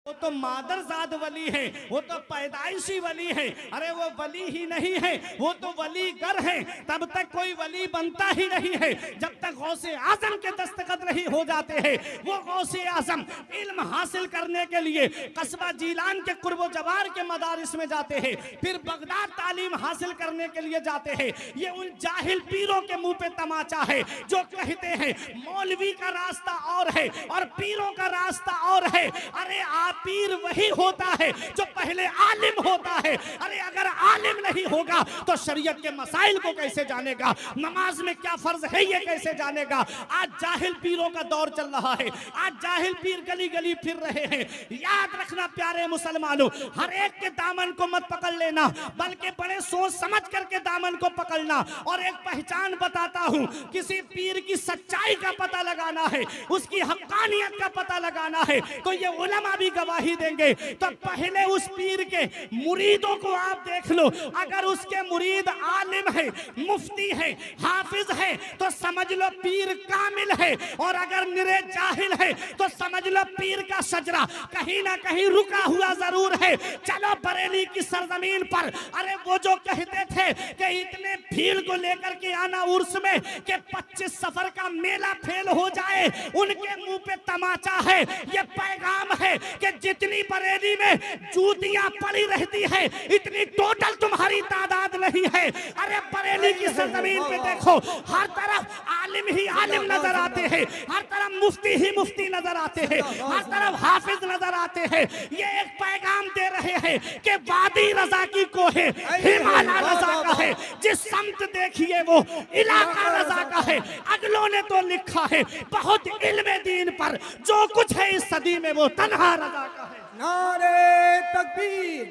वो तो मादरजाद वली है, वो तो पैदाइशी वली है। अरे वो वली ही नहीं है, वो तो वलीगर है। तब तक कोई वली बनता ही नहीं है जब तक गौसे आजम के दस्तखत नहीं हो जाते हैं। वो गौसे आजम इल्म हासिल करने के लिए कस्बा जीलान के कुर्बो जवार के मदारिस में जाते हैं, फिर बगदाद तालीम हासिल करने के लिए जाते हैं। ये उन जाहिल पीरों के मुंह पे तमाचा है जो कहते हैं मौलवी का रास्ता और है और पीरों का रास्ता और है। अरे आप पीर वही होता है जो पहले आलिम होता है। अरे अगर आलिम नहीं होगा तो शरीयत के मसाइल को कैसे जानेगा, नमाज में क्या फर्ज है ये कैसे जानेगा। आज जाहिल पीरों का दौर चल रहा है, आज जाहिल पीर गली गली फिर रहे हैं। याद रखना प्यारे मुसलमानों, हर एक के दामन को मत पकड़ लेना, बल्कि बड़े सोच समझ करके दामन को पकड़ना। और एक पहचान बताता हूं, किसी पीर की सच्चाई का पता लगाना है, उसकी हक्कानियत का पता लगाना है तो ये उलमा भी गवाही देंगे। तो पहले उस पीर के मुरीदों को आप देख लो। अगर उसके मुरीद आलिम है, मुफ्ती है, हाफिज है तो समझ लो पीर कामिल है। और अगर निरे जाहिल है तो समझ लो पीर का शजरा कहीं ना कहीं रुका हुआ जरूर है। चलो बरेली की सरजमीन पर, अरे वो जो कहते थे कि इतने भीड़ को लेकर के आना उर्स में कि 25 सफर का मेला फेल हो जाए, उनके मुंह पे तमाचा है। ये पैगाम है कि जितनी बरेली में जूतियां पड़ी रहती है इतनी टोटल तुम्हारी तादाद नहीं है। अरे बरेली की सरजमीन पे देखो, हर तरफ आलिम ही आलिम नजर आते हैं, हर तरफ मुफ्ती ही मुफ्ती नजर आते हैं, हर तरफ हाफिज नजर आते हैं। ये एक पैगाम दे रहे हैं कि वादी रजा की कोहे हिमालय रजा का है, जिस समत देखिए वो इलाका रजा का है। अगलों ने तो लिखा है बहुत इल्म दीन पर, जो कुछ है इस सदी में वो तन्हा रजा का है। नारे तकबीर,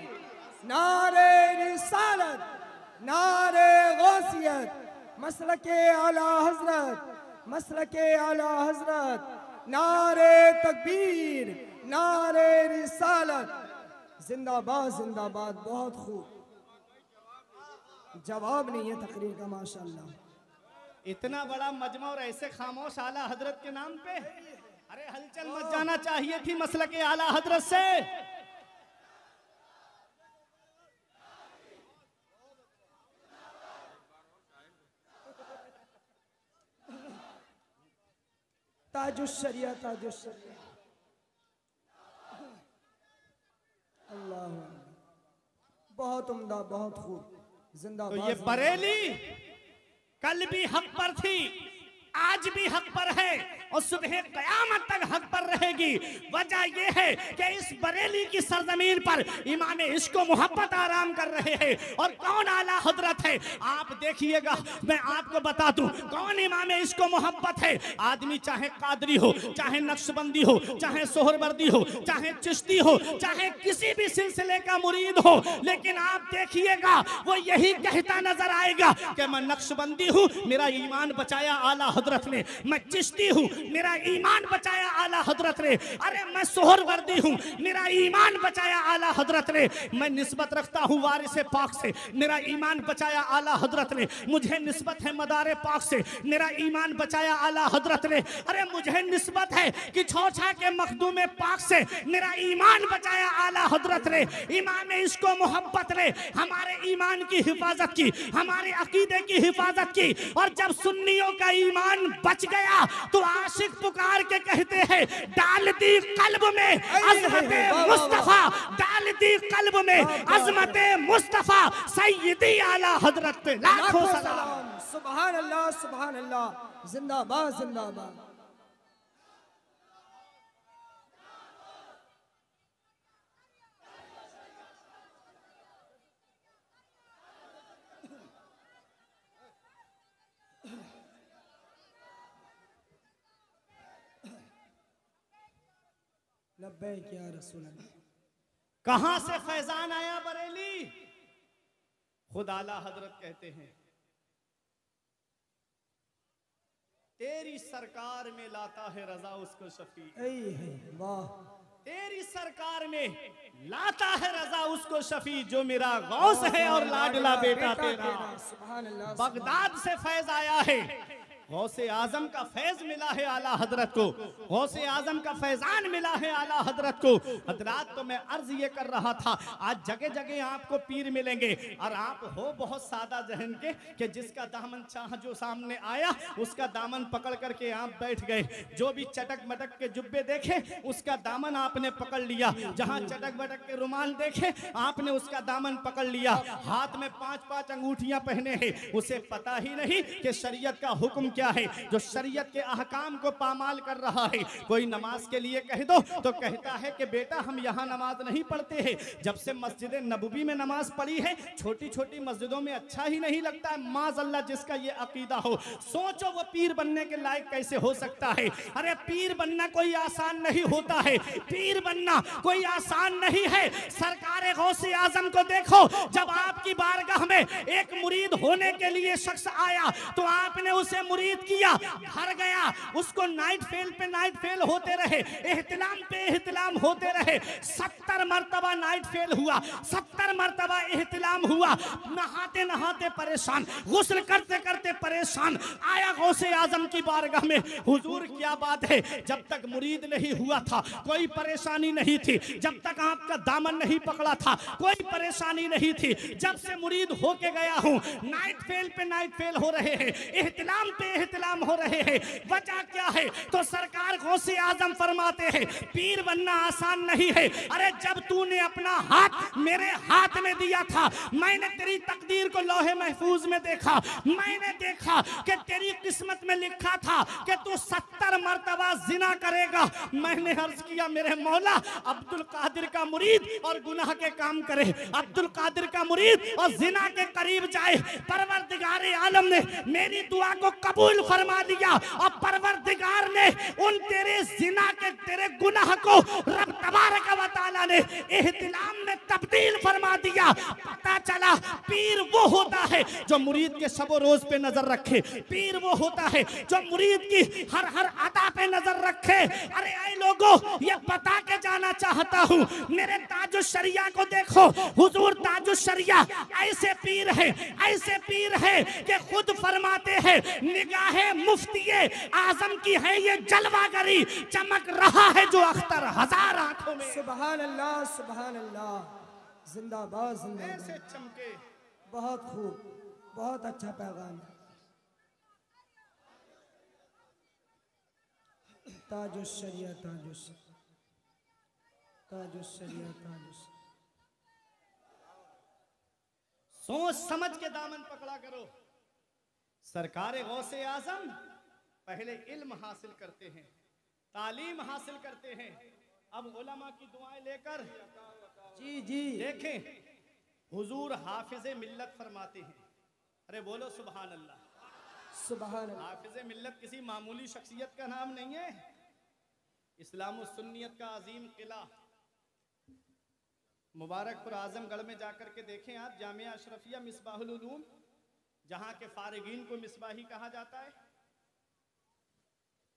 नारे रिसालत, नारे गौसियत, मसलके आला हजरत, मसलके आला हजरत, नारे तकबीर, नारे रिसालत, जिंदाबाद जिंदाबाद। बहुत खूब, जवाब नहीं है तकरीर का माशाअल्लाह। इतना बड़ा मजमा और ऐसे खामोश आला हजरत के नाम पे, अरे हलचल मच जाना चाहिए थी मसलके आला हजरत से। ताजुश शरिया, ताजुश शरिया, अल्लाह, बहुत उम्दा, बहुत खूब, जिंदाबाद। तो ये बरेली कल भी हक पर थी, आज भी हक पर है और सुबह कयामत तक हक पर रहेगी। वजह यह है कि इस बरेली की सरजमीन पर इमाम इश्क व मोहब्बत आराम कर रहे हैं। और कौन आला हजरत है आप देखिएगा, मैं आपको बता दूं कौन इमाम इश्क व मोहब्बत है। आदमी चाहे कादरी हो, चाहे नक्शबंदी हो, चाहे सोहरवर्दी हो, चाहे चिश्ती हो, चाहे किसी भी सिलसिले का मुरीद हो, लेकिन आप देखिएगा वो यही कहता नजर आएगा कि मैं नक्शबंदी हूं, मेरा ईमान बचाया आला हजरत ने। मैं चिश्ती हूं, मेरा ईमान बचाया आला हजरत ने। अरे मैं सोहरवर्दी हूं, मेरा ईमान बचाया आला हजरत ने। मैं निस्बत रखता हूं वारिस पाक से, मेरा ईमान बचाया आला हजरत ने। मुझे निस्बत है मदारे पाक से, मेरा ईमान बचाया आला हजरत ने। अरे मुझे निस्बत है कि छौछा के मखदूम पाक से, मेरा ईमान बचाया आला हजरत ने। इमाम इसको मोहब्बत ने हमारे ईमान की हिफाजत की, हमारे अकीदे की हिफाजत की। और जब सुन्नियों का ईमान बच गया तो आशिक पुकार के कहते हैं डाल दी कल्ब में अज़मते मुस्तफा, डाल दी कल्ब में अज़मते मुस्तफा, सैयदी आला हजरत पे लाखों सलाम। सुभान अल्लाह, सुभान अल्लाह, जिंदाबाद जिंदाबाद। लब्बैक या रसूल अल्लाह। कहां से फैजान आया बरेली? खुद आला हजरत कहते हैं तेरी सरकार में लाता है रजा उसको शफी। वाह, तेरी सरकार में लाता है रजा उसको शफी, जो मेरा गौस है और लाडला बेटा तेरा। सुभान अल्लाह। बगदाद से फैज आया है, गौसे आजम का फैज मिला है आला हजरत को, गौसे आजम का फैजान मिला है आला हजरत को। हजरात, तो मैं अर्ज ये कर रहा था, आज जगह जगह आपको पीर मिलेंगे और आप हो बहुत सादा जहन के कि जिसका दामन चाह जो सामने आया उसका दामन पकड़ करके आप बैठ गए। जो भी चटक मटक के जुब्बे देखे उसका दामन आपने पकड़ लिया, जहां चटक मटक के रुमाल देखे आपने उसका दामन पकड़ लिया। हाथ में 5-5 अंगूठियां पहने हैं, उसे पता ही नहीं कि शरीयत का हुक्म क्या है, जो शरीयत के अहकाम को पामाल कर रहा है। कोई नमाज के लिए कह दो तो कहता है कि बेटा हम यहाँ नमाज नहीं पढ़ते हैं, जब से मस्जिद नबवी में नमाज पढ़ी है छोटी छोटी मस्जिदों में अच्छा ही नहीं लगता है। माज़अल्लाह, जिसका ये अकीदा हो, सोचो वो पीर बनने के लायक कैसे हो सकता है। अरे पीर बनना कोई आसान नहीं होता है, पीर बनना कोई आसान नहीं है। सरकार गौसे आजम को देखो, जब आपकी बारगाह में एक मुरीद होने के लिए शख्स आया तो आपने उसे मुरीद किया, घर गया, उसको नाइट फेल पे नाइट फेल होते रहे, एहतिलाम पे एहतिलाम होते रहे। 70 मरतबा नाइट फेल हुआ, 70 मरतबा एहतिलाम हुआ, नहाते नहाते परेशान, गुस्ल करते करते परेशान। आया गौसे आजम की बारगाह में, हुजूर क्या बात है, जब तक मुरीद नहीं हुआ था कोई परेशानी नहीं थी, जब तक आपका दामन नहीं पकड़ा था कोई परेशानी नहीं थी, जब से मुरीद होके गया हूं नाइट फेल पे नाइट फेल हो रहे हैं, एहतिलाम पे एहतिलाम हो रहे हैं। वजह क्या है? तो सरकार गौसे आजम फरमाते हैं पीर बनना आसान नहीं है। अरे जब तूने अपना हाथ मेरे हाथ में दिया था, मैंने तेरी तकदीर को लौहे महफूज में देखा, मैंने देखा कि तेरी किस्मत में लिखा था कि तू 70 मरतबा जिना करेगा। मैंने अर्ज किया मेरे मौला, अब्दुल कादिर का मुरीद और गुनाह के काम करे, अब्दुल कादिर का मुरीद और जिना के करीब जाए। परवरदिगार आलम ने मेरी दुआ को कबूल फरमा दिया और परवरदिगार ने उन तेरे जिना के तेरे गुनाह को रब तबारक व तआला ने एहतिलाम में तब्दील फरमा दिया। पता चला पीर वो होता है जो मुरीद के शबो रोज पे नजर रखे, पीर वो होता है जो मुरीद की हर हर अदा पे नजर रखे। अरे ऐ लोगों, ये बता के जाना चाहता हूँ, मेरे ताजुश शरिया को देखो, हुजूर ताजुश शरिया ऐसे पीर है, ऐसे पीर है कि खुद फरमाते हैं निगाहे मुफ्तिये आजम की है ये जलवागरी, चमक रहा है जो अख्तर हजार आंखों में। सुभान अल्लाह, सुभान अल्लाह, जिंदाबाद जिंदाबाद। ऐसे चमके, बहुत खूब, बहुत अच्छा पैगाम है। ताजुश शरिया, ताजुश ताजुश शरिया, ताजुश। सोच समझ के दामन पकड़ा करो। सरकार गौसे आजम पहले इल्म हासिल करते हैं, तालीम हासिल करते हैं, अब उलमा की दुआएं लेकर जी जी देखें हुजूर हाफिज़े मिल्लत फरमाते हैं। अरे बोलो सुभान अल्लाह। सुभान अल्लाह। हाफिज़े मिल्लत किसी मामूली शख्सियत का नाम नहीं है, इस्लाम और सुन्नियत का अजीम किला। मुबारकपुर आजमगढ़ में जाकर के देखें आप, जामिया अशरफिया मिसबाहुल उलूम, जहां के फारिगीन को मिसबाही कहा जाता है,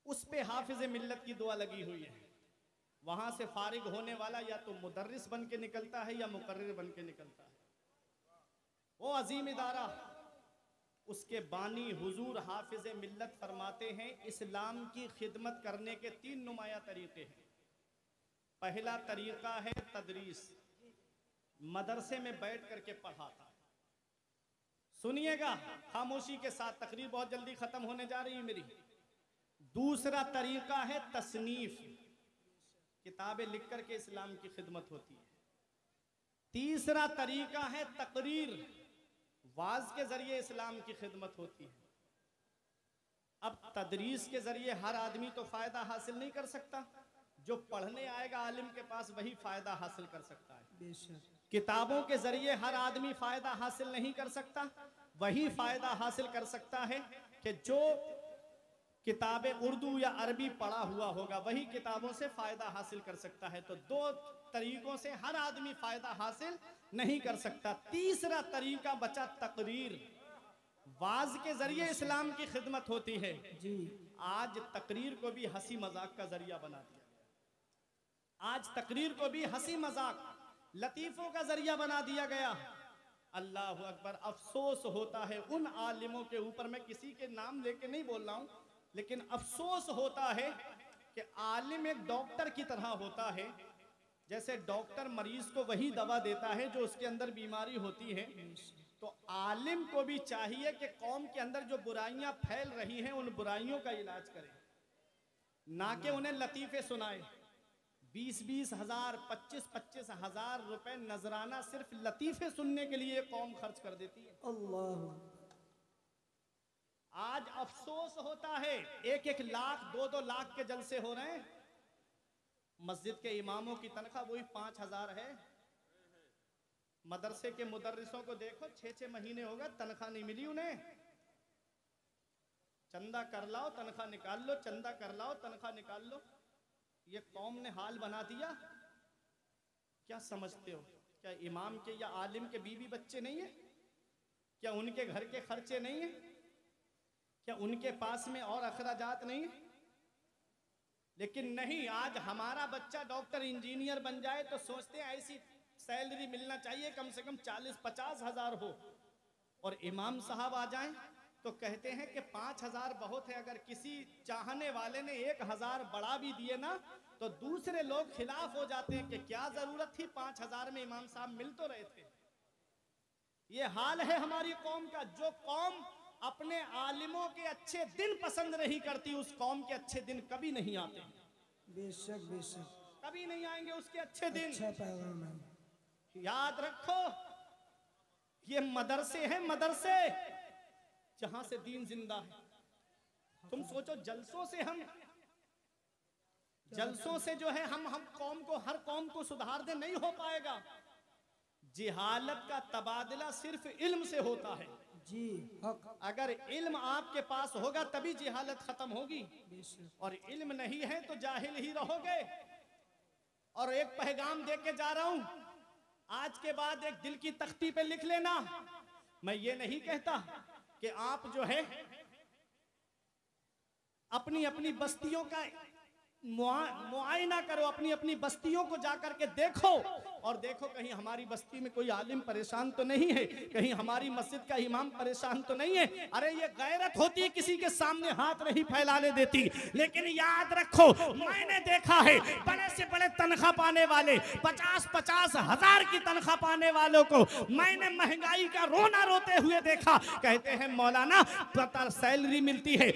उस पे हाफिज़े मिल्लत की दुआ लगी हुई है। वहां से फारिग होने वाला या तो मुदर्रिस बन के निकलता है या मुकर्रिर बन के निकलता है। वो अजीम इदारा, उसके बानी हुजूर हाफिज़े मिल्लत फरमाते हैं इस्लाम की खिदमत करने के 3 नुमाया तरीके हैं। पहला तरीका है तदरीस, मदरसे में बैठ करके पढ़ाता। सुनिएगा खामोशी के साथ, तकरीर बहुत जल्दी खत्म होने जा रही है मेरी। दूसरा तरीका है तसनीफ, किताबें लिख करके इस्लाम की खिदमत होती है। तीसरा तरीका है तकरीर, वाज के जरिए इस्लाम की खिदमत होती है। अब तदरीस के जरिए हर आदमी तो फायदा हासिल नहीं कर सकता, जो पढ़ने आएगा आलिम के पास वही फायदा हासिल कर सकता है। बेशक। किताबों के जरिए हर आदमी फायदा हासिल नहीं कर सकता, वही फायदा हासिल कर सकता है कि जो किताबें उर्दू या अरबी पढ़ा हुआ होगा, वही किताबों से फायदा हासिल कर सकता है। तो 2 तरीकों से हर आदमी फायदा हासिल नहीं कर सकता। तीसरा तरीका बचा तकरीर, वाज के जरिए इस्लाम की खिदमत होती है। जी। आज तकरीर को भी हंसी मजाक का जरिया बना दिया, आज तकरीर को भी हंसी मजाक लतीफों का जरिया बना दिया गया। अल्लाह अकबर। अफसोस होता है उन आलिमों के ऊपर, मैं किसी के नाम लेके नहीं बोल रहा हूँ, लेकिन अफसोस होता है कि आलिम एक डॉक्टर की तरह होता है। जैसे डॉक्टर मरीज को वही दवा देता है जो उसके अंदर बीमारी होती है, तो आलिम को भी चाहिए कि कौम के अंदर जो बुराइयां फैल रही हैं उन बुराइयों का इलाज करे, ना कि उन्हें लतीफे सुनाए। 20-20 हजार 25-25 हजार रुपए नजराना सिर्फ लतीफे सुनने के लिए कौम खर्च कर देती है। अल्लाह। आज अफसोस होता है 1-1 लाख 2-2 लाख के जलसे हो रहे हैं। मस्जिद के इमामों की तनख्वाह वही 5,000 है। मदरसे के मुदर्रिसों को देखो 6-6 महीने हो गए तनख्वाह नहीं मिली उन्हें। चंदा कर लाओ तनख्वाह निकाल लो, चंदा कर लाओ तनख्वाह निकाल लो। ये कौम ने हाल बना दिया। क्या समझते हो, क्या इमाम के या आलिम के बीवी बच्चे नहीं है? क्या उनके घर के खर्चे नहीं है? क्या उनके पास में और अखराजात नहीं है? लेकिन नहीं, आज हमारा बच्चा डॉक्टर इंजीनियर बन जाए तो सोचते हैं ऐसी सैलरी मिलना चाहिए कम से कम 40-50 हजार हो, और इमाम साहब आ जाएं तो कहते हैं कि 5,000 बहुत है। अगर किसी चाहने वाले ने 1,000 बढ़ा भी दिए ना तो दूसरे लोग खिलाफ हो जाते हैं कि क्या जरूरत थी, 5,000 में इमाम साहब मिल तो रहे थे। ये हाल है हमारी कौम का। जो कौम अपने आलिमों के अच्छे दिन पसंद नहीं करती, उस कौम के अच्छे दिन कभी नहीं आते। बेशक बेशक कभी नहीं आएंगे उसके अच्छे दिन। अच्छा पैगाम है। याद रखो, ये मदरसे हैं, मदरसे जहां से दीन जिंदा है। तुम सोचो जलसों से जो है हम कौम को, हर कौम को सुधार दे, नहीं हो पाएगा। जिहालत का तबादला सिर्फ इल्म से होता है। जी हक। अगर इल्म आपके पास होगा तभी जिहालत खत्म होगी, और इल्म नहीं है तो जाहिल ही रहोगे। और एक पैगाम दे के जा रहा हूं, आज के बाद एक दिल की तख्ती पे लिख लेना। मैं ये नहीं कहता कि आप जो है अपनी अपनी बस्तियों का मुआयना करो, अपनी अपनी बस्तियों को जाकर के देखो, और देखो कहीं हमारी बस्ती में कोई आलिम परेशान तो नहीं है, कहीं हमारी मस्जिद का इमाम परेशान तो नहीं है। अरे ये गैरत होती है, किसी के सामने हाथ नहीं फैलाने देती। लेकिन याद रखो, मैंने देखा है बड़े से बड़े तनख्वाह पाने वाले, 50-50 हजार की तनख्वाह पाने वालों को मैंने महंगाई का रोना रोते हुए देखा। कहते हैं मौलाना पता सैलरी मिलती है,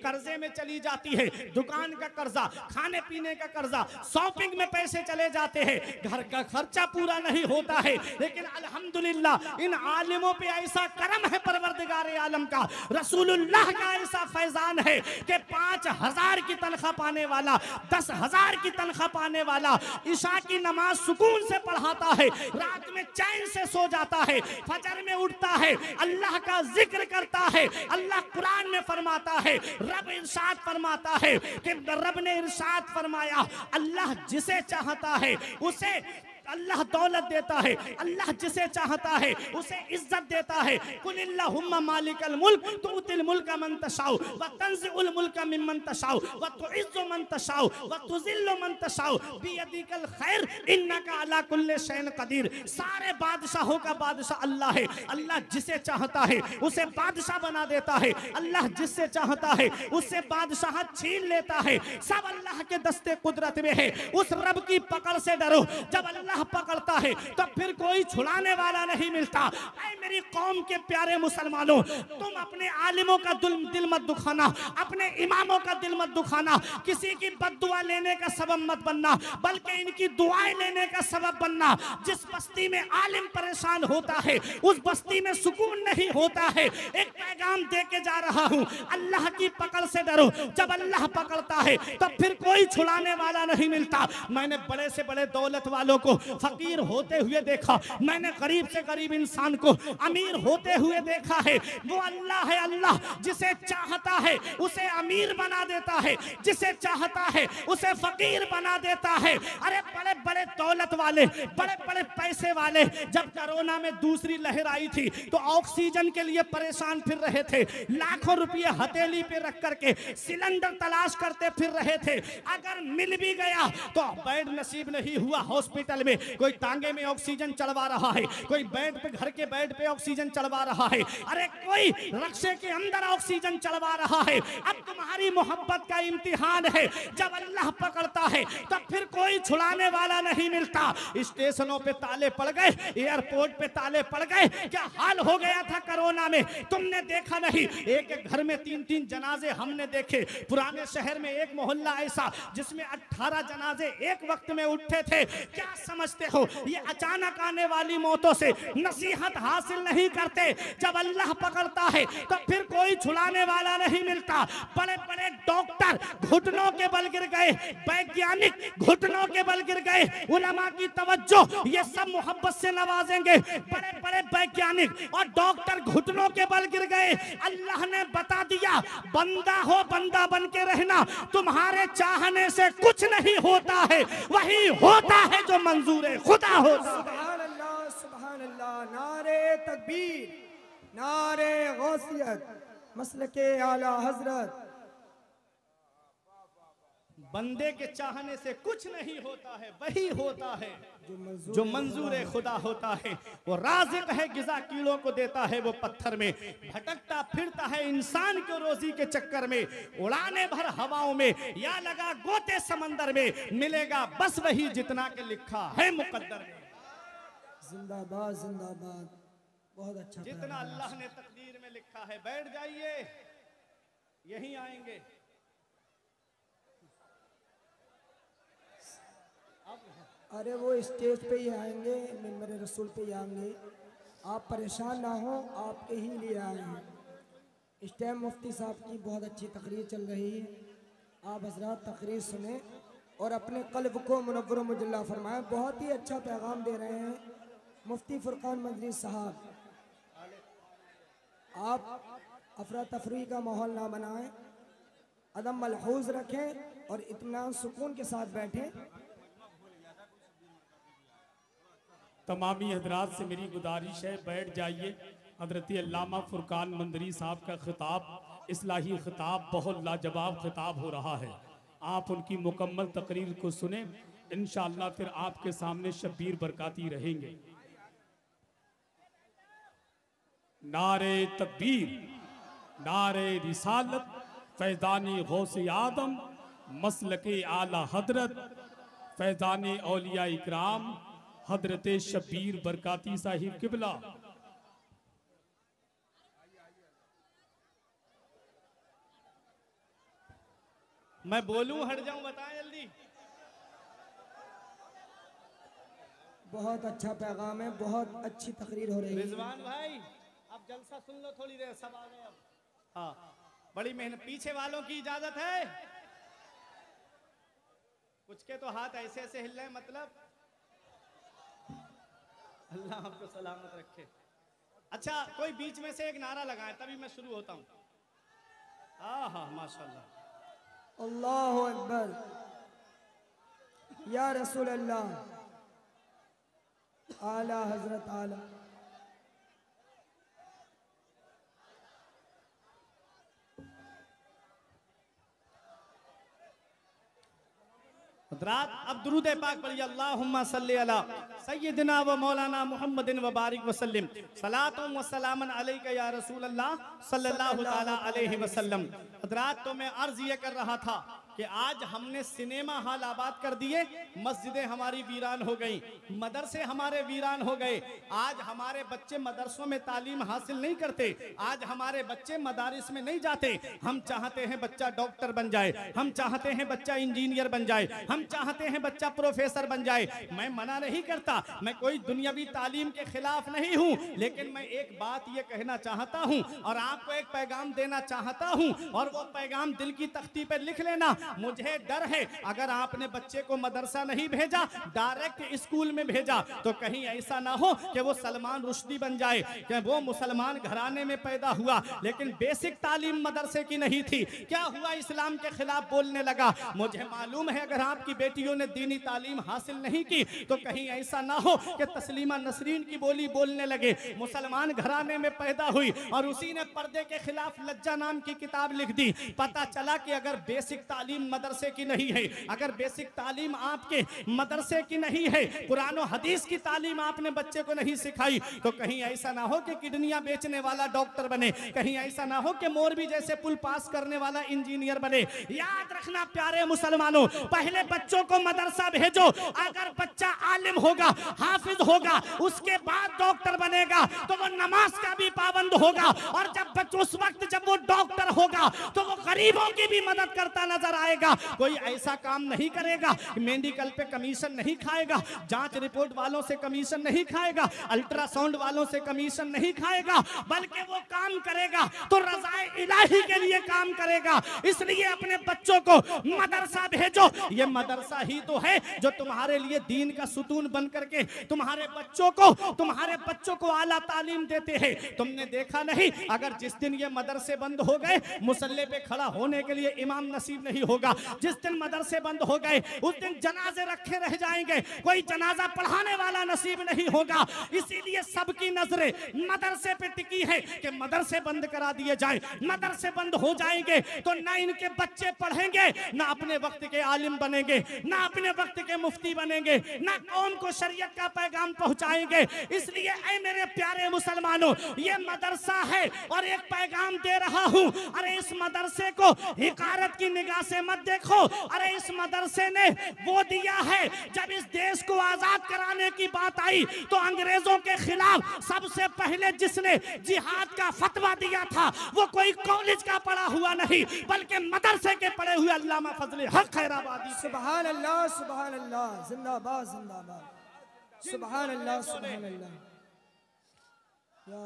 कर्जे में चली जाती है, दुकान का कर्जा, खाने पीने का कर्जा, शॉपिंग में पैसे चले जाते हैं, घर का खर्चा पूरा नहीं होता है। लेकिन अल्हम्दुलिल्लाह इन आलिमों पे ऐसा करम है परवरदिगार आलम का, रसूलुल्लाह का ऐसा फैजान है कि 5,000 की तनख्वाह पाने वाला, 10,000 की तनख्वाह पाने वाला ईशा की नमाज सुकून से पढ़ाता है, रात में चैन से सो जाता है, फजर में उठता है, अल्लाह का जिक्र करता है। अल्लाह कुरान में फरमाता है, रब इरशाद फरमाता है कि रब ने इरशाद फरमाया, अल्लाह जिसे चाहता है उसे अल्लाह दौलत देता है, अल्लाह जिसे चाहता है उसे इज्जत देता है। कुलिल्लाहुम्मा मालिकल मुल्क तुतिल मुल्का मन तशाउ व तंज़िउल मुल्का मिम्मन तशाउ व तुइज्जु मन तशाउ व तुज़िल्लु मन तशाउ बियदिकल खैर इन्नका अला कुल्लि शैइन कदीर। सारे बादशाहों का बादशाह अल्लाह है। अल्लाह जिसे चाहता है उसे बादशाह बना देता है, अल्लाह जिससे चाहता है उससे बादशाह छीन लेता है। सब अल्लाह के दस्ते कुदरत में है। उस रब की पकड़ से डरो। जब अल्लाह पकड़ता है तो फिर कोई छुड़ाने वाला नहीं मिलता। ऐ मेरी कौम के प्यारे मुसलमानों, तुम अपने आलिमों का दिल मत दुखाना, अपने इमामों का दिल मत दुखाना, किसी की बद्दुआ लेने का सबब मत बनना, बल्कि इनकी दुआएं लेने का सबब बनना। जिस बस्ती में आलिम परेशान होता है उस बस्ती में सुकून नहीं होता है। एक पैगाम दे के जा रहा हूं, अल्लाह की पकड़ से डरो। जब अल्लाह पकड़ता है तो फिर कोई छुड़ाने वाला नहीं मिलता। मैंने बड़े से बड़े दौलत वालों को फकीर होते हुए देखा, मैंने गरीब से गरीब इंसान को अमीर होते हुए देखा है। वो अल्लाह है, अल्लाह जिसे चाहता है उसे अमीर बना देता है, जिसे चाहता है उसे फकीर बना देता है। अरे बड़े बड़े दौलत वाले, बड़े बड़े पैसे वाले जब कोरोना में दूसरी लहर आई थी तो ऑक्सीजन के लिए परेशान फिर रहे थे, लाखों रुपये हथेली पे रख करके सिलेंडर तलाश करते फिर रहे थे। अगर मिल भी गया तो बेड नसीब नहीं हुआ हॉस्पिटल में, हुए, कोई टांगे में ऑक्सीजन चढ़वा रहा है, कोई बेड पे, घर के बेड पे ऑक्सीजन चढ़वा रहा है, अरे कोई रक्शे के अंदर ऑक्सीजन चढ़वा रहा है। अब तुम्हारी मोहब्बत का इम्तिहान है, जब अल्लाह पकड़ता है तब फिर कोई छुड़ाने वाला नहीं मिलता। स्टेशनों पे ताले पड़ गए, एयरपोर्ट पे ताले पड़ गए, क्या हाल हो गया था कोरोना में, तुमने देखा नहीं? एक एक घर में 3-3 जनाजे हमने देखे। पुराने शहर में एक मोहल्ला ऐसा जिसमें 18 जनाजे एक वक्त में उठे थे। क्या समझते हो, ये अचानक आने वाली मौतों से नसीहत हासिल नहीं करते। जब अल्लाह पकड़ता है तो फिर कोई छुड़ाने वाला नहीं मिलता। बड़े बड़े डॉक्टर घुटनों के बल गिर गए, वैज्ञानिक घुटनों के बल गिर गए, उलमा की तवज्जो ये सब मोहब्बत से नवाजेंगे। बड़े बड़े वैज्ञानिक और डॉक्टर घुटनों के बल गिर गए। अल्लाह ने बता दिया, बंदा हो बंदा बन के रहना, तुम्हारे चाहने से कुछ नहीं होता है, वही होता है जो मंजूर है खुदा होता है। सुभान अल्लाह, सुभान अल्लाह। नारे तकबीर, नारे गौसियत, मसलके आला हजरत। बंदे के चाहने से कुछ नहीं होता है, वही होता है जो मंजूर खुदा होता है। वो राज़िक है, गिज़ा कीड़ों को देता है वो पत्थर में, भटकता फिरता है इंसान को रोजी के चक्कर में, उड़ाने भर हवाओं में या लगा गोते समंदर में, मिलेगा बस वही जितना के लिखा है मुकद्दर में। जिंदाबाद जिंदाबाद, बहुत अच्छा। जितना अल्लाह ने तकदीर में लिखा है। बैठ जाइए, यहीं आएंगे। अरे वो स्टेज पे ही आएंगे, मेरे रसूल पे ही आएंगे। आप परेशान ना हो, आपके ही लिए आए हैं। इस टाइम मुफ्ती साहब की बहुत अच्छी तकरीर चल रही है, आप हजरात तकरीर सुने और अपने कल्ब को मुनव्वर मुजल्ला फरमाएं। बहुत ही अच्छा पैगाम दे रहे हैं मुफ्ती फुरकान मदनी साहब। आप अफरा तफरी का माहौल ना बनाएं, अदम मलहूज रखें और इत्मीनान सुकून के साथ बैठें। तमामी हजरात से मेरी गुजारिश है, बैठ जाइए। हजरत अल्लामा फुरकान मंदरी साहब का खिताब, इस्लाही खिताब, बहुत लाजवाब खिताब हो रहा है। आप उनकी मुकम्मल तकरीर को सुने, इंशाअल्लाह फिर आपके सामने शब्बीर बरकाती रहेंगे। नारे तकबीर, नारे रिसालत, फैज़ानी गौसे आदम, मसलके आला हजरत, फैज़ानी औलिया इकराम हजरत शब्बीर बरकाती साहिब किबला। मैं बोलूं हट जाऊं, बताएं जल्दी। बहुत अच्छा पैगाम है, बहुत अच्छी तकरीर हो रही है। रिजवान भाई अब जलसा सुन लो थोड़ी देर, सब आ गए अब। हाँ, बड़ी मेहनत। पीछे वालों की इजाजत है? कुछ के तो हाथ ऐसे ऐसे हिल रहे, मतलब अल्लाह आपको सलामत रखे। अच्छा, कोई बीच में से एक नारा लगाए तभी मैं शुरू होता हूँ। हाँ, माशाल्लाह। अल्लाहु अकबर, या रसूल अल्लाह, आला हजरत आला। हज़रात अब दुरूद पाक पढ़िए। अल्लाहुम्मा सल्ली अला सय्यिदिना व मौलाना मुहम्मदिन व बारिक वसल्लम, सलातुम व सलामन अलैका या रसूल अल्लाह सल्लल्लाहु तआला अलैहि वसल्लम। हज़रात तो मैं अर्ज ये कर रहा था कि आज हमने सिनेमा हॉल आबाद कर दिए, मस्जिदें हमारी वीरान हो गई, मदरसे हमारे वीरान हो गए। आज हमारे बच्चे मदरसों में तालीम हासिल नहीं करते, आज हमारे बच्चे मदारिस में नहीं जाते। हम चाहते हैं बच्चा डॉक्टर बन जाए, हम चाहते हैं बच्चा इंजीनियर बन जाए, हम चाहते हैं बच्चा प्रोफेसर बन जाए। मैं मना नहीं करता, मैं कोई दुनियावी तालीम के खिलाफ नहीं हूँ, लेकिन मैं एक बात ये कहना चाहता हूँ और आपको एक पैगाम देना चाहता हूँ, और वो पैगाम दिल की तख्ती पर लिख लेना। मुझे डर है अगर आपने बच्चे को मदरसा नहीं भेजा, डायरेक्ट स्कूल में भेजा, तो कहीं ऐसा ना हो कि वो सलमान रुश्दी बन जाए, कि वो मुसलमान घराने में पैदा हुआ लेकिन बेसिक तालीम मदरसे की नहीं थी। क्या हुआ, इस्लाम के खिलाफ बोलने लगा। मुझे मालूम है अगर आपकी बेटियों ने दीनी तालीम हासिल नहीं की तो कहीं ऐसा ना हो कि तस्लीमा नसरीन की बोली बोलने लगे। मुसलमान घराने में पैदा हुई और उसी ने पर्दे के खिलाफ लज्जा नाम की किताब लिख दी। पता चला कि अगर बेसिक तालीम तालीम मदरसे की नहीं है, अगर बेसिक तालीम आपके मदरसे की नहीं है, कुरान और हदीस की तालीम आपने बच्चे को नहीं सिखाई, तो कहीं ऐसा ना हो कि किडनियां बेचने वाला डॉक्टर बने, कहीं ऐसा ना हो कि मोरबी जैसे पुल पास करने वाला इंजीनियर बने। याद रखना प्यारे मुसलमानों, पहले बच्चों को मदरसा भेजो, अगर बच्चा आलिम होगा, हाफिज होगा, उसके बाद डॉक्टर बनेगा तो वो नमाज का भी पाबंद होगा, और जब उस वक्त जब वो डॉक्टर होगा तो वो गरीबों की भी मदद करता नजर आएगा। कोई ऐसा काम नहीं करेगा, मेडिकल पे कमीशन नहीं खाएगा, जांच रिपोर्ट वालों से कमीशन नहीं खाएगा, अल्ट्रासाउंड वालों से कमीशन नहीं खाएगा, बल्कि वो काम करेगा तो रज़ाए इलाही के लिए काम करेगा। इसलिए अपने बच्चों को मदरसा भेजो। ये मदरसा ही तो है जो तुम्हारे लिए दीन का सुतून बन करके तुम्हारे बच्चों को आला तालीम देते हैं। तुमने देखा नहीं, अगर जिस दिन ये मदरसे बंद हो गए, मुसल्ले पे खड़ा होने के लिए इमाम नसीब नहीं होगा, जिस दिन मदरसे बंद हो गए उस दिन जनाजे रखे रह जाएंगे, कोई जनाजा पढ़ाने वाला नसीब नहीं होगा। इसीलिए सबकी नजरें मदरसे पे टिकी है कि मदरसे बंद करा दिए जाए। मदरसे बंद हो जाएंगे तो ना इनके बच्चे पढ़ेंगे, ना अपने वक्त के आलिम बनेंगे, ना अपने वक्त के मुफ्ती बनेंगे, ना कौम को शरीयत का पैगाम पहुंचाएंगे। इसलिए ऐ मेरे प्यारे मुसलमानों, ये मदरसा है और एक पैगाम दे रहा हूं, अरे इस मदरसे को हिकारत की निगाह से मत देखो। अरे इस मदरसे ने वो दिया है, जब इस देश को आजाद कराने की बात आई तो अंग्रेजों के खिलाफ सबसे पहले जिसने जिहाद का फतवा दिया था वो कोई कॉलेज का पढ़ा हुआ नहीं, बल्कि मदरसे के पढ़े हुए अल्लामा फजले हक खैराबादी। सुभान अल्लाह, सुभान अल्लाह, जिंदाबाद जिंदाबाद, सुभान अल्लाह, सुभान अल्लाह। या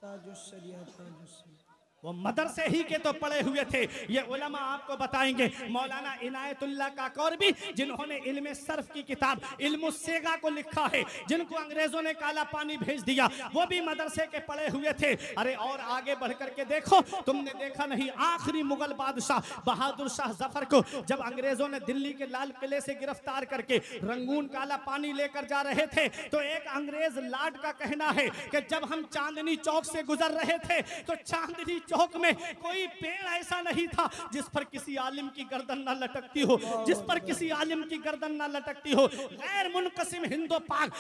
ताजुश शरियत, ताजुश शरियत। वो मदरसे ही के तो पढ़े हुए थे। ये उलमा आपको बताएंगे, मौलाना इनायतुल्लाह काकोर भी, जिन्होंने इल्म सर्फ की किताब इल्म सेगा को लिखा है, जिनको अंग्रेजों ने काला पानी भेज दिया, वो भी मदरसे के पढ़े हुए थे। अरे और आगे बढ़ करके देखो, तुमने देखा नहीं, आखिरी मुगल बादशाह बहादुर शाह जफर को जब अंग्रेजों ने दिल्ली के लाल किले से गिरफ्तार करके रंगून काला पानी लेकर जा रहे थे, तो एक अंग्रेज लाट का कहना है कि जब हम चांदनी चौक से गुजर रहे थे तो चांदनी चौक में कोई पेड़ ऐसा नहीं था जिस पर किसी आलिम की गर्दन ना लटकती हो, जिस पर किसी आलिम की गर्दन ना लटकती हो। गैर मुनकसिम हिंदो पाक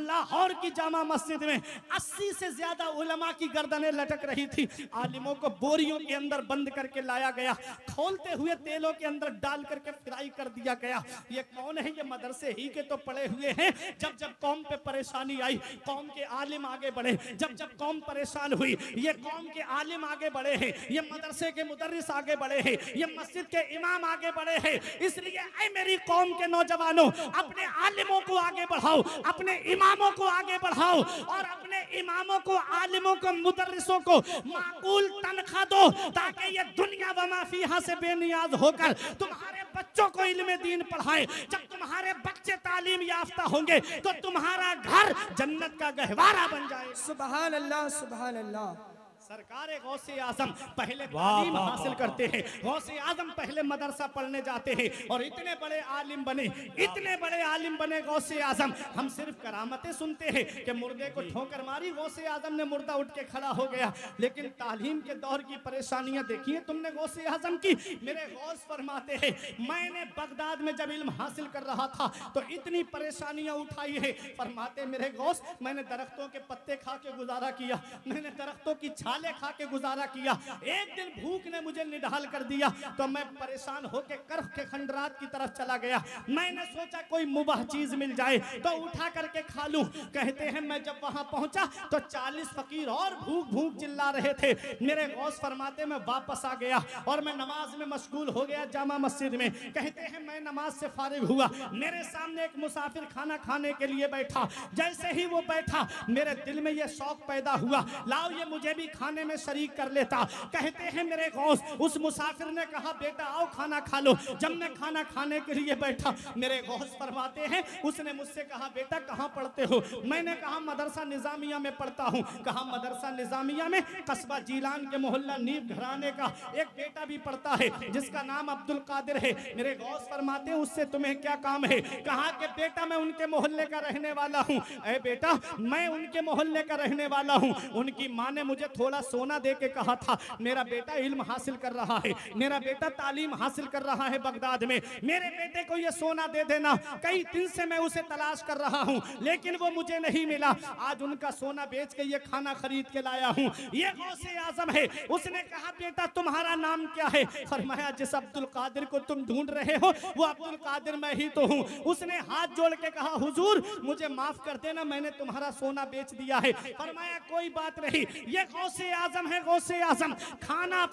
लाहौर की जामा मस्जिद में 80 से ज्यादा उलमा की गर्दनें लटक रही थी। आलिमों को बोरियों के अंदर बंद करके लाया गया, खोलते हुए तेलों के अंदर डाल करके फ्राई कर दिया गया। ये कौन है? ये मदरसे ही के तो पड़े हुए हैं। जब जब कौम पे परेशानी आई, कौम के आलिम आगे बढ़े, जब जब कौम परेशान हुई, ये कौम के आलिम आगे बढ़े हैं, ये मदरसे के मुदर्रिस आगे बढ़े हैं, ये मस्जिद के इमाम आगे बढ़े हैं। इसलिए ऐ मेरी कौम के नौजवानों, अपने आलिमों को आगे बढ़ाओ, अपने इमामों को आगे बढ़ाओ, और अपने इमामों को, आलिमों को, मुदर्रिसों को माकूल तनख्वाह दो, ताकि ये दुनिया व मा फीहा से बेनियाज होकर तुम्हारे बच्चों को इल्म दीन पढ़ाएं। जब तुम्हारे बच्चे तालीम याफ्ता होंगे तो तुम्हारा घर जन्नत का गहवारा बन जाए। सुभान अल्लाह, सुभान अल्लाह। सरकार गौसे आजम पहले तालीम हासिल करते हैं, गौसे आजम पहले मदरसा पढ़ने जाते हैं, और इतने बड़े आलिम बने, इतने बड़े आलिम बने गौसे आजम। हम सिर्फ करामतें सुनते हैं कि मुर्दे को ठोकर मारी, गौसे आजम ने मुर्दा उठ के खड़ा हो गया, लेकिन तालीम के दौर की परेशानियां देखी है तुमने गौसे आजम की। मेरे गौस फरमाते हैं, मैंने बगदाद में जब इल्म हासिल कर रहा था तो इतनी परेशानियां उठाई है। फरमाते मेरे गौस, मैंने दरख्तों के पत्ते खा के गुजारा किया, मैंने दरख्तों की छाले खा के गुजारा किया। एक दिन भूख ने मुझे निढाल कर दिया तो मैं परेशान होकर कर्फ के खंडरात की तरफ चला गया। मैंने सोचा कोई मुबाह चीज मिल जाए तो उठा करके खा लूं। कहते हैं मैं जब वहां पहुंचा तो 40 फकीर और भूख भूख चिल्ला रहे थे। मेरे गौस फरमाते मैं वापस आ गया और मैं नमाज में मशगूल हो गया जामा मस्जिद में। कहते हैं मैं नमाज से फारिग हुआ, मेरे सामने एक मुसाफिर खाना खाने के लिए बैठा। जैसे ही वो बैठा मेरे दिल में ये शौक पैदा हुआ, लाओ ये मुझे भी खाने में शरीक कर लेता। कहते हैं मेरे गौस, उस मुसाफिर ने कहा बेटा आओ खाना खा लो। जब मैं खाना खाने के लिए बैठा, मेरे गौस फरमाते हैं उसने मुझसे कहा बेटा कहाँ पढ़ते हो? मैंने कहा मदरसा निजामिया में पढ़ता हूँ। कहा मदरसा निजामिया में कस्बा जीलान के मोहल्ला नीब घराने का एक बेटा भी पढ़ता है जिसका नाम अब्दुल कादिर है। मेरे गौस फरमाते हैं उससे तुम्हें क्या काम है? कहा कि बेटा मैं उनके मोहल्ले का रहने वाला हूँ। अरे बेटा मैं उनके मोहल्ले का रहने वाला हूँ, उनकी माँ ने मुझे थोड़ा थोड़ा सोना दे के कहा था मेरा बेटा इल्म हासिल कर रहा है, मेरा बेटा तालीम हासिल कर रहा है बगदाद में, मेरे बेटे को ये सोना दे देना। कई दिन से मैं उसे तलाश कर रहा हूँ लेकिन वो मुझे नहीं मिला। आज उनका सोना बेच के ये खाना खरीद के लाया हूँ। ये गौसे आजम है। उसने कहा बेटा तुम्हारा नाम क्या है? फरमाया जिस अब्दुल कादिर को तुम ढूंढ रहे हो वो अब्दुल कादिर मैं ही तो हूँ। उसने हाथ जोड़ के कहा हुजूर मुझे माफ कर देना, मैंने तुम्हारा सोना बेच दिया है। फरमाया कोई बात नहीं, ये गौसे आजम है, गौसे आजम। खाना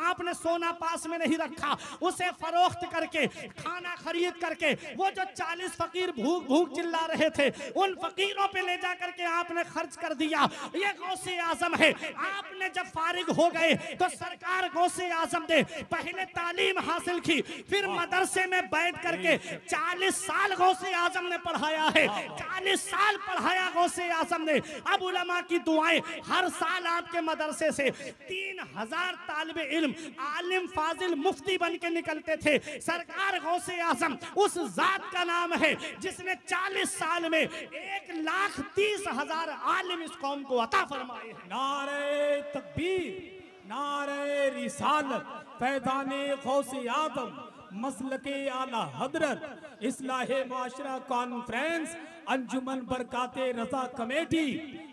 आपने सोना पास में नहीं रखा, उसे फरोख्त करके खाना खरीद करके वो जो 40 फकीर भूख भूख चिल्ला रहे थे उन फकीरों पे ले जा करके आपने खर्च कर दिया। ये गौसे आजम है। आपने जब फारिग हो गए तो सरकार गौसे आजम ने पहले तालीम हासिल की, फिर मदरसे में बैठ करके 40 साल गौसे आजम ने पढ़ाया है। 40 साल पढ़ाया गौसे आजम ने। अब उलमा की दुआएं, हर साल आपके मदरसे से 3000 तालिबे इल्म आलिम फाजिल मुफ्ती बन के निकलते थे। सरकार गौसे आजम उस जात का नाम है जिसने 40 साल में 1,30,000 आलिम इस कौम को अता फरमाए हैं। नारे तकबीर, नारे रिसालत, फैज़ाने गौसे आदम, मसलके आला हजरत, इस्लाहे माशरा कॉन्फ्रेंस, अंजुमन बरकाते रजा कमेटी,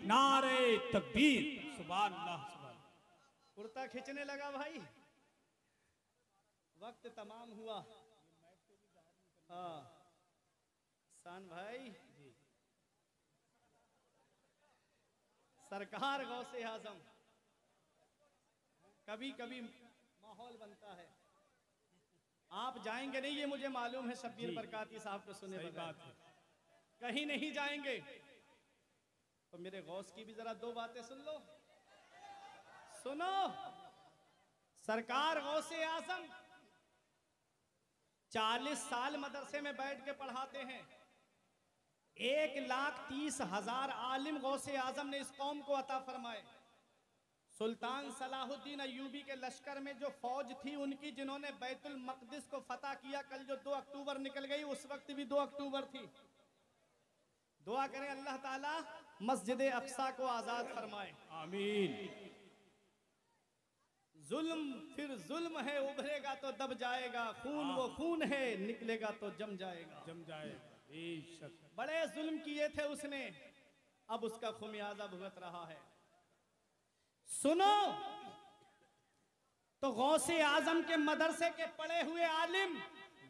नारे तकबीर। सुभान अल्लाह। कुर्ता खींचने लगा भाई, वक्त तमाम हुआ। हाँ सान भाई, सरकार गौसे आजम, कभी कभी माहौल बनता है। आप जाएंगे नहीं ये मुझे मालूम है, शब्बीर बरकाती साहब को सुने बगैर कहीं नहीं जाएंगे। तो मेरे गौस की भी जरा दो बातें सुन लो। सुनो, सरकार गौसे आजम 40 साल मदरसे में बैठ के पढ़ाते हैं। 1,30,000 आलिम गौसे आजम ने इस कौम को अता फरमाए। सुल्तान सलाहुद्दीन अय्यूबी के लश्कर में जो फौज थी उनकी, जिन्होंने बैतुल मक़दिस को फतह किया, कल जो 2 अक्टूबर निकल गई, उस वक्त भी 2 अक्टूबर थी। दुआ करें अल्लाह ताला मस्जिद अक्सा को आजाद फरमाए, आमीन। जुल्म फिर जुल्म है, उभरेगा तो दब जाएगा, खून वो खून है, निकलेगा तो जम जाएगा, जम जाएगा। बड़े जुल्म किए थे उसने, अब उसका खुमियाजा भुगत रहा है। सुनो, तो गौसे आजम के मदरसे के पढ़े हुए आलिम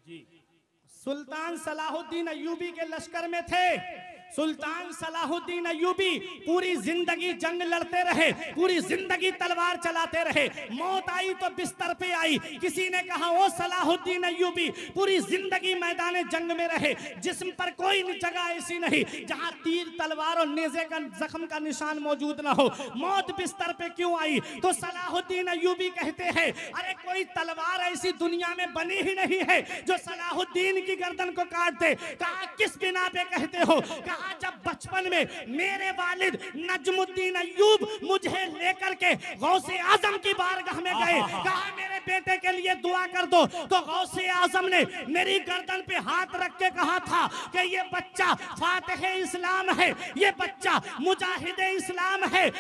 जी सुल्तान सलाहुद्दीन अय्यूबी के लश्कर में थे। सुल्तान सलाहुद्दीन अय्यूबी पूरी जिंदगी जंग लड़ते रहे, पूरी जिंदगी तलवार चलाते रहे। मौत आई तो बिस्तर पे आई। किसी ने कहा ओ सलाहुद्दीन अय्यूबी पूरी जिंदगी मैदान जंग में रहे, जिस्म पर कोई जगह ऐसी नहीं जहां तीर तलवार और नेज़े का जख्म का निशान मौजूद ना हो। मौत बिस्तर पे क्यों आई? तो सलाहुद्दीन अय्यूबी कहते हैं अरे कोई तलवार ऐसी दुनिया में बनी ही नहीं है जो सलाहुद्दीन की गर्दन को काट दे। कहा किस बिना पे कहते हो? कहा जब बचपन में मेरे वालिद नजमुद्दीन अय्यूब मुझे लेकर के गौसे आजम की बारगाह में गए, कहा मेरे बेटे के लिए दुआ कर दो। तो गौसे आजम ने मेरी गर्दन पे हाथ रख के कहा था कि ये बच्चा फातिह इस्लाम है, ये बच्चा मुजाहिद इस्लाम है,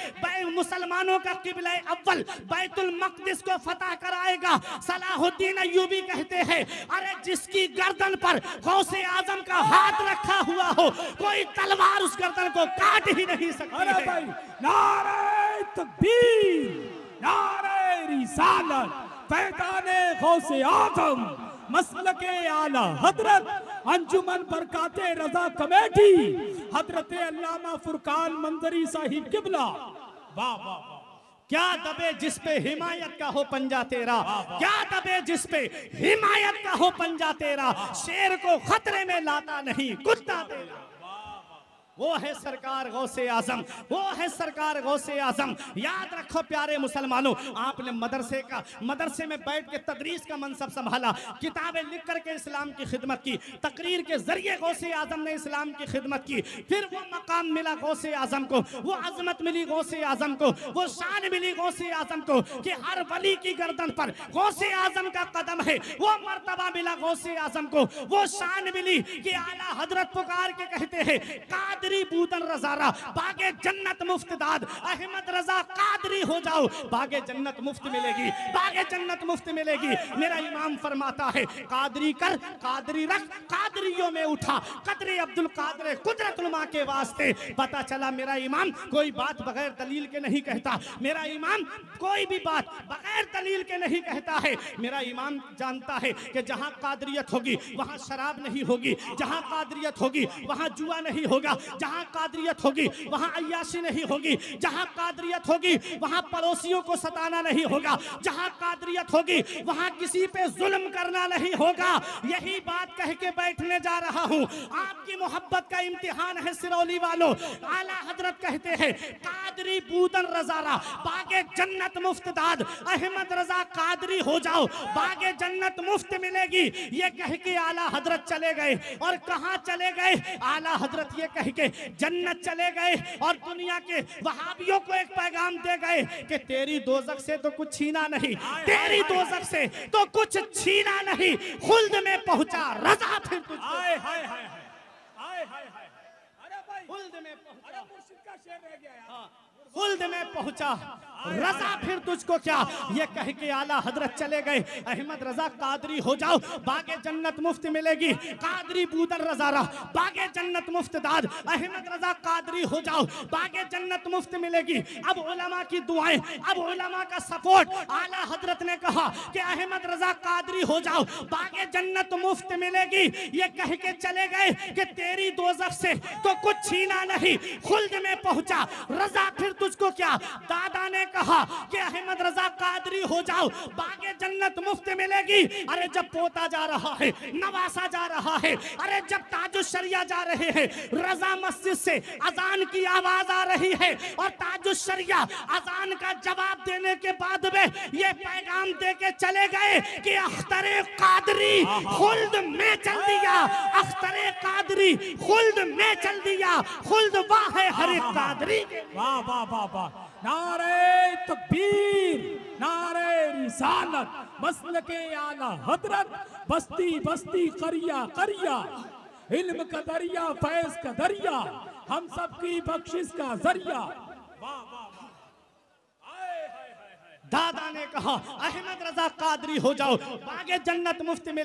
मुसलमानों का किबला अव्वल बैतुल मक़दिस को फतह कराएगा। सलाहुद्दीन अय्यूबी कहते हैं अरे जिसकी गर्दन पर गौसे आजम का हाथ रखा हुआ हो, कोई तलवार उस गर्दन को काट ही नहीं सकती। अरे भाई, नारे तकबीर, नारे रिसालत, फैज़ाने गौसे आजम, मसलके आला हजरत, अंजुमन बरकाते रजा कमेटी, हजरत अल्लामा फुरकान मंजरी साहिब किबला। वाह वाह वाह। क्या दबे जिस पे हिमायत का हो पंजा तेरा, क्या दबे जिस पे हिमायत का हो पंजा तेरा, शेर को खतरे में लाता नहीं कुत्ता तेरा। वो है सरकार गौसे आजम, वो है सरकार गौसे आजम। याद रखो प्यारे मुसलमानों, आपने मदरसे में बैठ के तदरीस का मनसब संभाला, किताबें लिख करके इस्लाम की खिदमत की, तकरीर के जरिए गौसे आजम ने इस्लाम की खिदमत की। फिर वो मकाम मिला गौसे आजम को, वो अजमत मिली गौसे आजम को, वो शान मिली गौसे आजम को कि हर वली की गर्दन पर गौसे आजम का कदम है। वो मर्तबा मिला गौसे आजम को, वो शान मिली कि आला हजरत पुकार के कहते हैं कादिर कादरी बूदन रजारा बागे जन्नत मुफ्त दाद, अहमद रजा कादरी हो जाओ बागे जन्नत मुफ्त मिलेगी, बागे जन्नत मुफ्त मिलेगी। मेरा इमाम फरमाता है कादरी कर कादरी रख, कादरियों में उठा कदरे अब्दुल कादर कुदरतुल मां के वास्ते। पता चला मेरा इमाम कोई बात बगैर दलील के नहीं कहता, मेरा इमाम कोई भी बात बगैर दलील के नहीं कहता है। मेरा इमाम जानता है कि जहां कादरियत होगी वहां शराब नहीं होगी, जहां कादरियत होगी वहां जुआ नहीं होगा, जहां कादरियत होगी वहां अय्याशी नहीं होगी, जहां कादरियत होगी वहां पड़ोसियों को सताना नहीं होगा, जहां कादरियत होगी वहां किसी पे जुल्म करना नहीं होगा। यही बात कह के बैठने जा रहा हूं। आपकी मोहब्बत का इम्तिहान है सिरौली वालों। आला हजरत कहते हैं कादरी बूदन रजारा बागे जन्नत मुफ्त दाद, अहमद रजा कादरी हो जाओ बागे जन्नत मुफ्त मिलेगी। ये कह के आला हजरत चले गए। और कहां चले गए? आला हजरत ये कह के जन्नत चले गए और दुनिया के वहाबियों को एक पैगाम दे गए कि तेरी दोजख से तो कुछ छीना नहीं, तेरी दोजख से तो कुछ छीना नहीं, खुल्द में पहुंचा रजा फिर तुझको। हाय हाय हाय हाय हाय हाय, अरे भाई खुल्द में पहुंचा, अरे मुर्शिद का शेर रह गया यार। खुल्द में पहुंचा रजा फिर तुझको क्या। ये कह के आला हजरत चले गए। अहमद रजा कादरी हो जाओ बागे जन्नत मुफ्त मिलेगी, कादरी बूदन रजारा बागे जन्नत मुफ्त दाद, अहमद रजा कादरी हो जाओ बागे जन्नत मुफ्त मिलेगी। अब उलमा की दुआएं, अब उलमा का सपोर्ट। आला हजरत ने कहा कि अहमद रजा कादरी हो जाओ बागे जन्नत मुफ्त मिलेगी। ये कह के चले गए कि तेरी दोजख से तो कुछ छीना नहीं, खुल्द में पहुंचा रजा फिर तुझको क्या। दादा ने कहा कि अहमद रजा कादरी हो जाओ बागे जन्नत मुफ्त मिलेगी। अरे जब पोता जा रहा है, नवासा जा रहा है, अरे जब ताजुश शरिया जा रहे हैं, रजा मस्जिद से अजान की आवाज आ रही है और ताजुश शरिया अजान का जवाब देने के बाद में ये पैगाम दे के चले गए कि अख्तरे कादरी खुल्द में चल दिया, अख्तरे कादरी खुल्द में चल दिया, खुल्द वाह है हर एक कादरी। वाह वाह वाह वाह, नारे तकबीर, नारे रिसालत, मसलके आला हजरत, बस्ती बस्ती करिया करिया, इल्म का दरिया फैज का दरिया, हम सबकी बख्शिश का जरिया। वाह वाह वाह, दादा ने कहा अहमद रजा कादरी हो जाओ बागे जन्नत मुफ्त में